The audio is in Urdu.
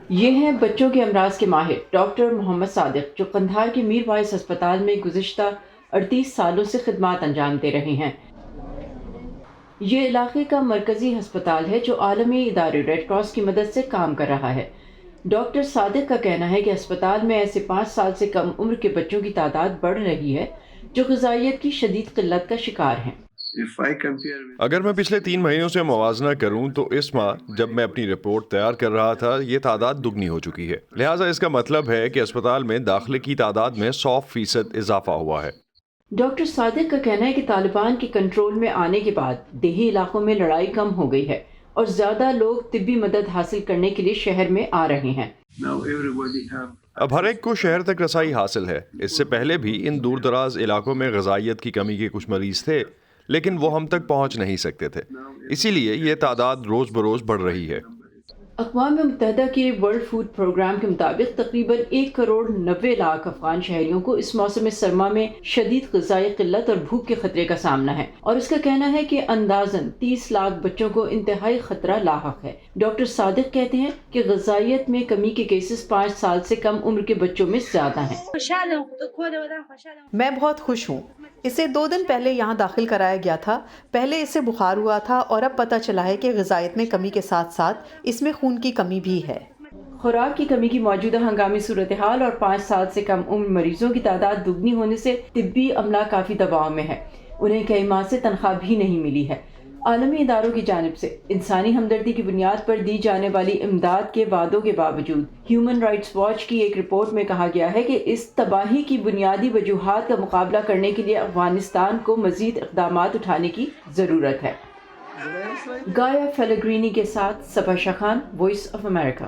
یہ ہیں بچوں کے امراض کے ماہر ڈاکٹر محمد صادق، جو قندھار کے میر وائس ہسپتال میں گزشتہ 38 سالوں سے خدمات انجام دے رہے ہیں۔ یہ علاقے کا مرکزی ہسپتال ہے جو عالمی ادارے ریڈ کراس کی مدد سے کام کر رہا ہے۔ ڈاکٹر صادق کا کہنا ہے کہ ہسپتال میں ایسے 5 سال سے کم عمر کے بچوں کی تعداد بڑھ رہی ہے جو غذائیت کی شدید قلت کا شکار ہیں۔ اگر میں پچھلے 3 مہینوں سے موازنہ کروں تو اس ماہ جب میں اپنی رپورٹ تیار کر رہا تھا یہ تعداد دگنی ہو چکی ہے، لہٰذا اس کا مطلب ہے کہ اسپتال میں داخلے کی تعداد میں 100% اضافہ ہوا ہے۔ ڈاکٹر صادق کا کہنا ہے کہ طالبان کے کنٹرول میں آنے کے بعد دیہی علاقوں میں لڑائی کم ہو گئی ہے اور زیادہ لوگ طبی مدد حاصل کرنے کے لیے شہر میں آ رہے ہیں۔ اب ہر ایک کو شہر تک رسائی حاصل ہے۔ اس سے پہلے بھی ان دور دراز علاقوں میں غذائیت کی کمی کے کچھ مریض تھے لیکن وہ ہم تک پہنچ نہیں سکتے تھے، اسی لیے یہ تعداد روز بروز بڑھ رہی ہے۔ اقوام متحدہ کے ورلڈ فوڈ پروگرام کے مطابق تقریباً 1.90 کروڑ افغان شہریوں کو اس موسم سرما میں شدید غذائی قلت اور بھوک کے خطرے کا سامنا ہے، اور اس کا کہنا ہے کہ اندازاً 30 لاکھ بچوں کو انتہائی خطرہ لاحق ہے۔ ڈاکٹر صادق کہتے ہیں کہ غذائیت میں کمی کے کیسز 5 سال سے کم عمر کے بچوں میں زیادہ ہیں۔ میں بہت خوش ہوں۔ اسے 2 دن پہلے یہاں داخل کرایا گیا تھا۔ پہلے اسے بخار ہوا تھا اور اب پتہ چلا ہے کہ غذائیت میں کمی کے ساتھ ساتھ اس میں خون کی کمی بھی ہے۔ خوراک کی کمی کی موجودہ ہنگامی صورتحال اور 5 سال سے کم عمر مریضوں کی تعداد دگنی ہونے سے طبی عملہ کافی دباؤ میں ہے۔ انہیں کئی ماہ سے تنخواہ بھی نہیں ملی ہے۔ عالمی اداروں کی جانب سے انسانی ہمدردی کی بنیاد پر دی جانے والی امداد کے وعدوں کے باوجود ہیومن رائٹس واچ کی ایک رپورٹ میں کہا گیا ہے کہ اس تباہی کی بنیادی وجوہات کا مقابلہ کرنے کے لیے افغانستان کو مزید اقدامات اٹھانے کی ضرورت ہے۔ گایا فیلگرینی کے ساتھ صبا شاہ خان، وائس آف امریکہ۔